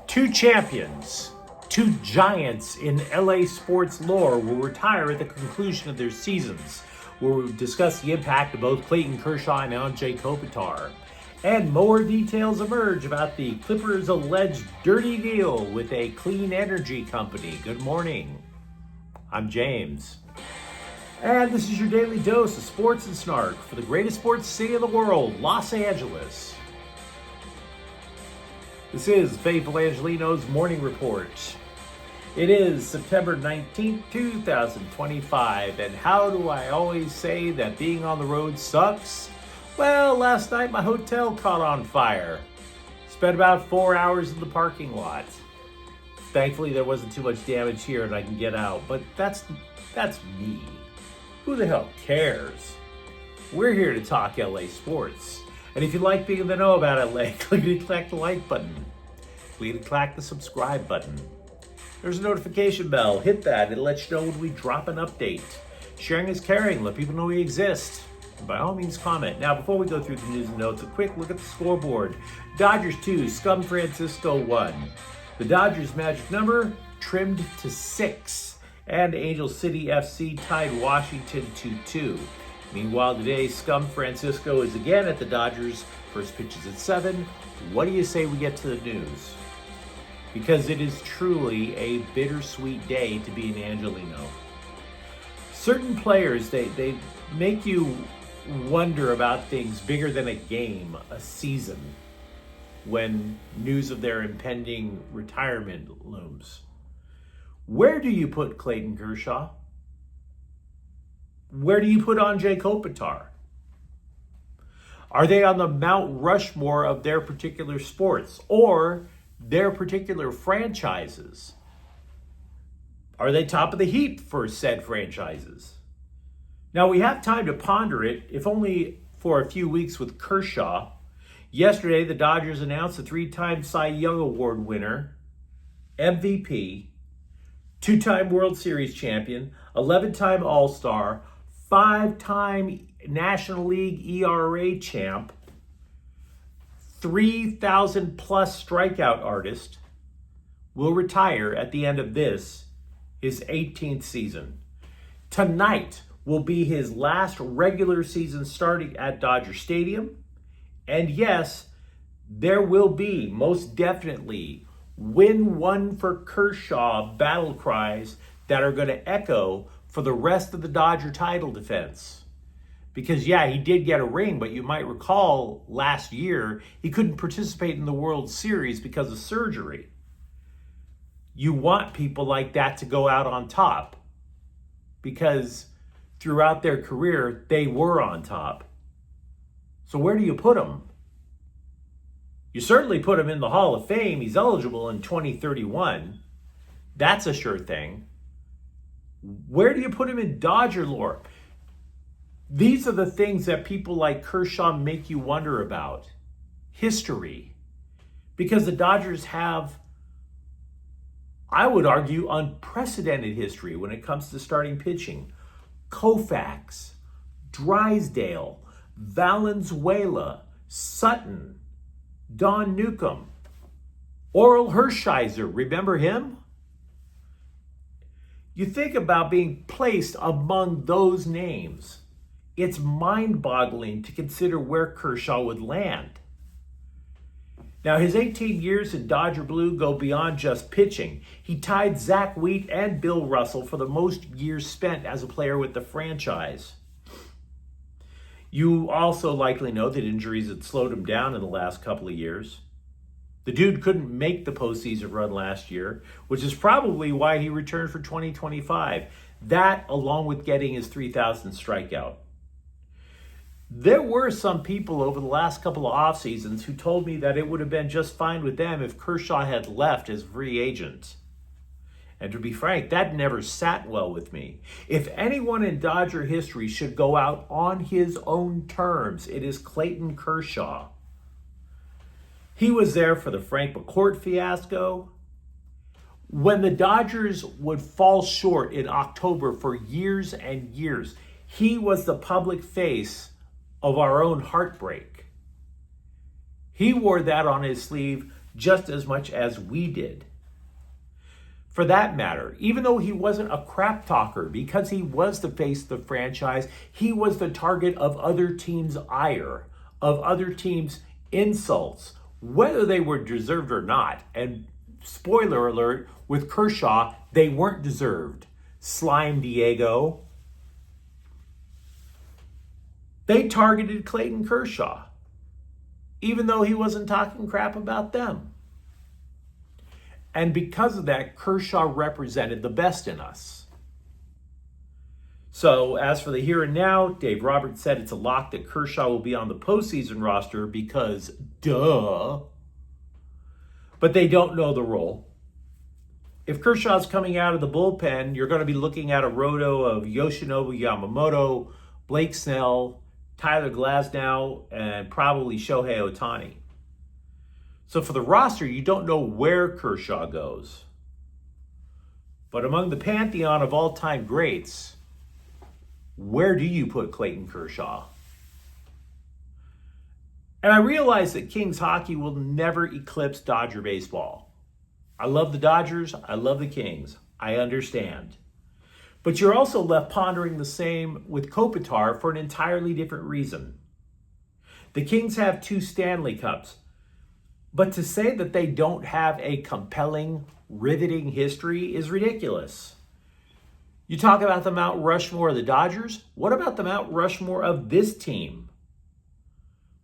Two champions, two giants in LA sports lore will retire at the conclusion of their seasons. We'll discuss the impact of both Clayton Kershaw and Kopitar. And more details emerge about the Clippers' alleged dirty deal with a clean energy company. Good morning. I'm James. And this is your daily dose of sports and snark for the greatest sports city in the world, Los Angeles. This is Faithful Angelenos Morning Report. It is September 19th, 2025, and how do I always say that being on the road sucks? Well, last night my hotel caught on fire. Spent about 4 hours in the parking lot. Thankfully there wasn't too much damage here and I can get out, but that's me. Who the hell cares? We're here to talk LA sports. And if you like being in the know about LA, click the like button. Click the subscribe button. There's a notification bell. Hit that. It'll let you know when we drop an update. Sharing is caring. Let people know we exist. And by all means, comment. Now, before we go through the news and notes, a quick look at the scoreboard. Dodgers 2, Scum Francisco 1. The Dodgers' magic number trimmed to 6. And Angel City FC tied Washington 2-2. Meanwhile, today, Scum Francisco is again at the Dodgers. First pitch is at 7. What do you say we get to the news? Because it is truly a bittersweet day to be an Angeleno. Certain players, they make you wonder about things bigger than a game, a season, when news of their impending retirement looms. Where do you put Clayton Kershaw? Where do you put Kopitar? Are they on the Mount Rushmore of their particular sports or their particular franchises? Are they top of the heap for said franchises? Now, we have time to ponder it, if only for a few weeks with Kershaw. Yesterday, the Dodgers announced a 3-time Cy Young Award winner, MVP, 2-time World Series champion, 11-time All-Star, 5-time National League ERA champ, 3,000 plus strikeout artist, will retire at the end of his 18th season. Tonight will be his last regular season starting at Dodger Stadium. And yes, there will be most definitely win one for Kershaw battle cries that are going to echo for the rest of the Dodger title defense. Because, yeah, he did get a ring, but you might recall last year he couldn't participate in the World Series because of surgery. You want people like that to go out on top because throughout their career, they were on top. So where do you put him? You certainly put him in the Hall of Fame. He's eligible in 2031. That's a sure thing. Where do you put him in Dodger lore? These are the things that people like Kershaw make you wonder about. History. Because the Dodgers have, I would argue, unprecedented history when it comes to starting pitching. Koufax, Drysdale, Valenzuela, Sutton, Don Newcomb, Orel Hershiser, remember him? You think about being placed among those names. It's mind-boggling to consider where Kershaw would land. Now, his 18 years in Dodger Blue go beyond just pitching. He tied Zach Wheat and Bill Russell for the most years spent as a player with the franchise. You also likely know that injuries had slowed him down in the last couple of years. The dude couldn't make the postseason run last year, which is probably why he returned for 2025. That, along with getting his 3,000th strikeout. There were some people over the last couple of off seasons who told me that it would have been just fine with them if Kershaw had left as free agent. And to be frank, that never sat well with me. If anyone in Dodger history should go out on his own terms, it is Clayton Kershaw. He was there for the Frank McCourt fiasco. When the Dodgers would fall short in October for years and years, he was the public face of our own heartbreak. He wore that on his sleeve just as much as we did. For that matter, even though he wasn't a crap talker, because he was the face of the franchise, he was the target of other teams' ire, of other teams' insults, whether they were deserved or not. And spoiler alert, with Kershaw, they weren't deserved. Slime Diego. They targeted Clayton Kershaw, even though he wasn't talking crap about them. And because of that, Kershaw represented the best in us. So as for the here and now, Dave Roberts said it's a lock that Kershaw will be on the postseason roster because duh. But they don't know the role. If Kershaw's coming out of the bullpen, you're going to be looking at a roto of Yoshinobu Yamamoto, Blake Snell, Tyler Glasnow, and probably Shohei Ohtani. So for the roster, you don't know where Kershaw goes. But among the pantheon of all-time greats, where do you put Clayton Kershaw? And I realize that Kings hockey will never eclipse Dodger baseball. I love the Dodgers. I love the Kings. I understand. But you're also left pondering the same with Kopitar for an entirely different reason. The Kings have 2 Stanley Cups. But to say that they don't have a compelling, riveting history is ridiculous. You talk about the Mount Rushmore of the Dodgers. What about the Mount Rushmore of this team?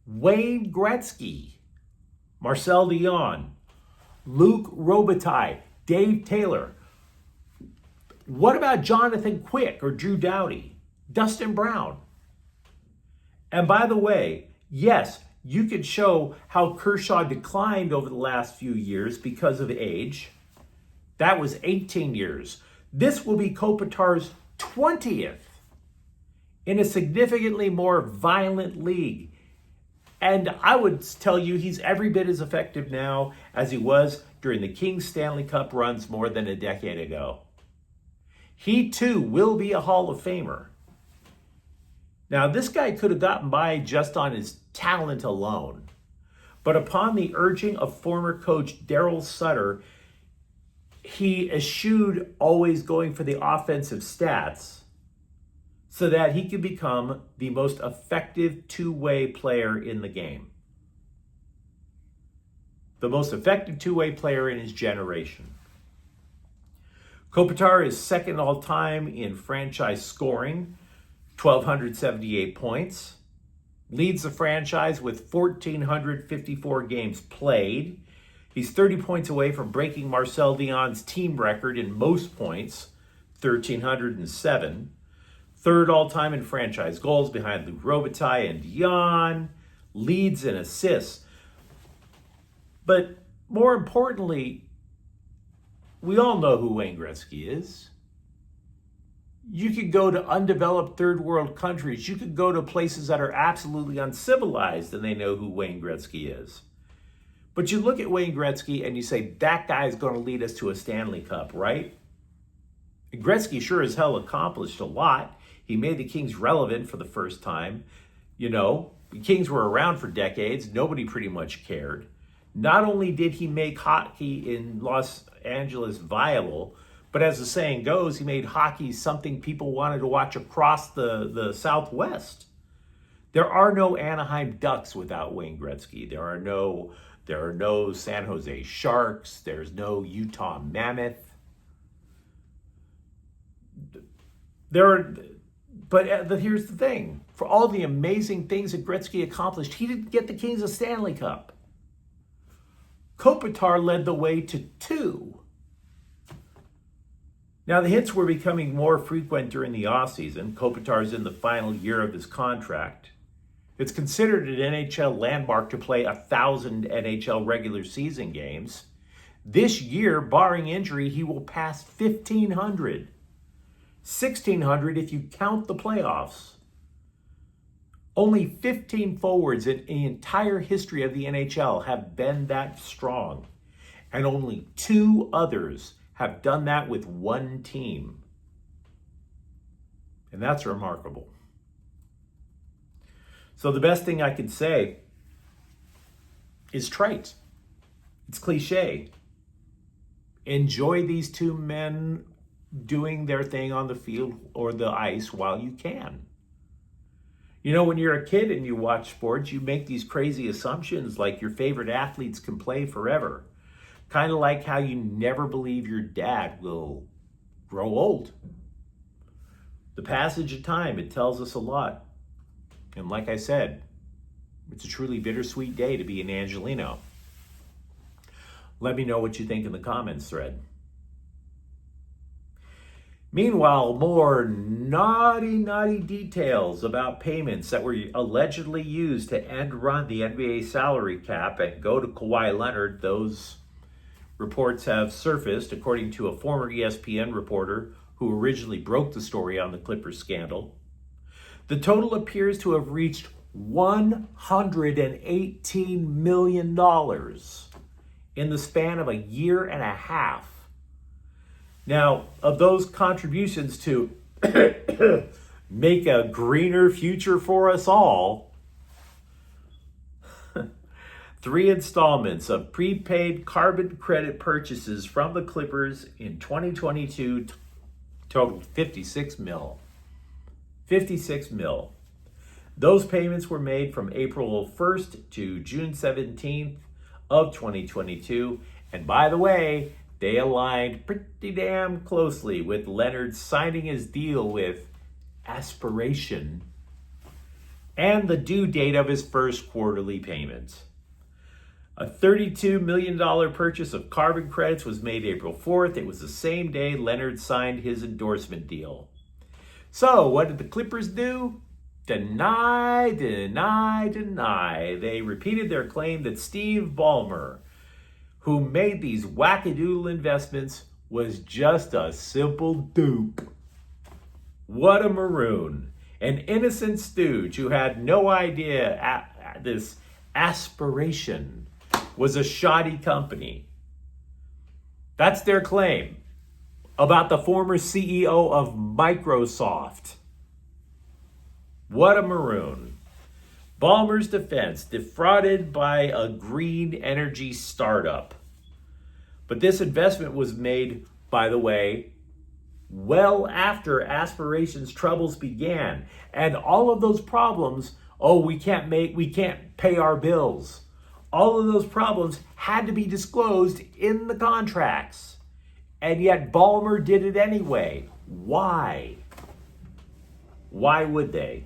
Wayne Gretzky, Marcel Dionne, Luc Robitaille, Dave Taylor. What about Jonathan Quick or Drew Doughty, Dustin Brown? And by the way, yes, you could show how Kershaw declined over the last few years because of age. That was 18 years. This will be Kopitar's 20th in a significantly more violent league. And I would tell you he's every bit as effective now as he was during the Kings Stanley Cup runs more than a decade ago. He too will be a Hall of Famer. Now, this guy could have gotten by just on his talent alone. But upon the urging of former coach Darryl Sutter, he eschewed always going for the offensive stats so that he could become the most effective two-way player in the game. The most effective two-way player in his generation. Kopitar is second all-time in franchise scoring, 1,278 points. Leads the franchise with 1,454 games played. He's 30 points away from breaking Marcel Dionne's team record in most points, 1,307. Third all-time in franchise goals behind Luc Robitaille and Dionne. Leads in assists. But more importantly, we all know who Wayne Gretzky is. You could go to undeveloped third world countries. You could go to places that are absolutely uncivilized and they know who Wayne Gretzky is. But you look at Wayne Gretzky and you say, that guy is going to lead us to a Stanley Cup, right? Gretzky sure as hell accomplished a lot. He made the Kings relevant for the first time. You know, the Kings were around for decades. Nobody pretty much cared. Not only did he make hockey in Los Angeles viable, but as the saying goes, he made hockey something people wanted to watch across the Southwest. There are no Anaheim Ducks without Wayne Gretzky. There are no San Jose Sharks. There's no Utah Mammoth. But here's the thing. For all the amazing things that Gretzky accomplished, he didn't get the Kings a Stanley Cup. Kopitar led the way to 2. Now, the hits were becoming more frequent during the offseason. Kopitar's in the final year of his contract. It's considered an NHL landmark to play 1,000 NHL regular season games. This year, barring injury, he will pass 1,500. 1,600 if you count the playoffs. Only 15 forwards in the entire history of the NHL have been that strong. And only 2 others have done that with one team. And that's remarkable. So the best thing I could say is trite. It's cliche. Enjoy these two men doing their thing on the field or the ice while you can. You know, when you're a kid and you watch sports, you make these crazy assumptions like your favorite athletes can play forever. Kind of like how you never believe your dad will grow old. The passage of time, it tells us a lot. And like I said, it's a truly bittersweet day to be an Angeleno. Let me know what you think in the comments thread. Meanwhile, more naughty details about payments that were allegedly used to end run the NBA salary cap and go to Kawhi Leonard. Those reports have surfaced, according to a former ESPN reporter who originally broke the story on the Clippers scandal. The total appears to have reached $118 million in the span of a year and a half. Now, of those contributions to make a greener future for us all, 3 installments of prepaid carbon credit purchases from the Clippers in 2022 totaled 56 mil. 56 mil. Those payments were made from April 1st to June 17th of 2022. And by the way, they aligned pretty damn closely with Leonard signing his deal with Aspiration and the due date of his first quarterly payment. A $32 million purchase of carbon credits was made April 4th. It was the same day Leonard signed his endorsement deal. So, what did the Clippers do? Deny. They repeated their claim that Steve Ballmer, who made these wackadoodle investments, was just a simple dupe. What a maroon. An innocent stooge who had no idea this Aspiration was a shoddy company. That's their claim about the former CEO of Microsoft. What a maroon. Ballmer's defense, defrauded by a green energy startup. But this investment was made, by the way, well after Aspiration's troubles began. And all of those problems, we can't pay our bills. All of those problems had to be disclosed in the contracts. And yet Ballmer did it anyway. Why? Why would they?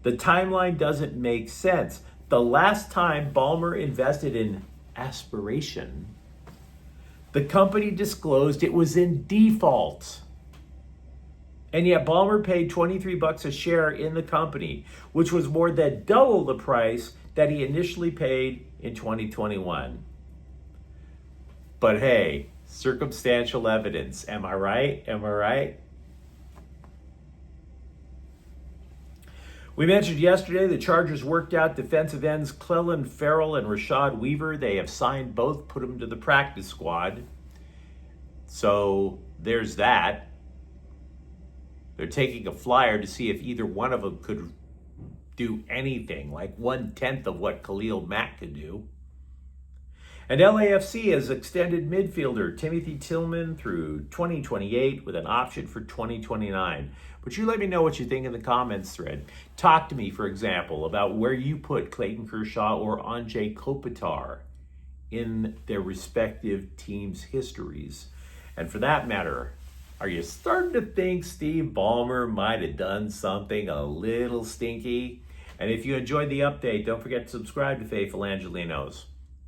The timeline doesn't make sense. The last time Ballmer invested in Aspiration, the company disclosed it was in default. And yet Ballmer paid $23 a share in the company, which was more than double the price that he initially paid in 2021. But hey, circumstantial evidence. Am I right? Am I right? We mentioned yesterday the Chargers worked out defensive ends Clelin Ferrell and Rashad Weaver. They have signed both, put them to the practice squad. So there's that. They're taking a flyer to see if either one of them could do anything, like 1/10 of what Khalil Mack could do. And LAFC has extended midfielder Timothy Tillman through 2028 with an option for 2029. But you let me know what you think in the comments thread. Talk to me, for example, about where you put Clayton Kershaw or Angelenos Kopitar in their respective teams' histories. And for that matter, are you starting to think Steve Ballmer might have done something a little stinky? And if you enjoyed the update, don't forget to subscribe to Faithful Angelenos.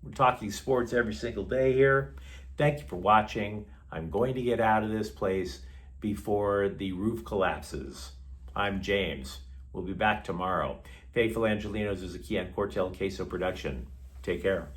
We're talking sports every single day here. Thank you for watching. I'm going to get out of this place before the roof collapses. I'm James. We'll be back tomorrow. Faithful Angelenos is a Kian Cortel Queso production. Take care.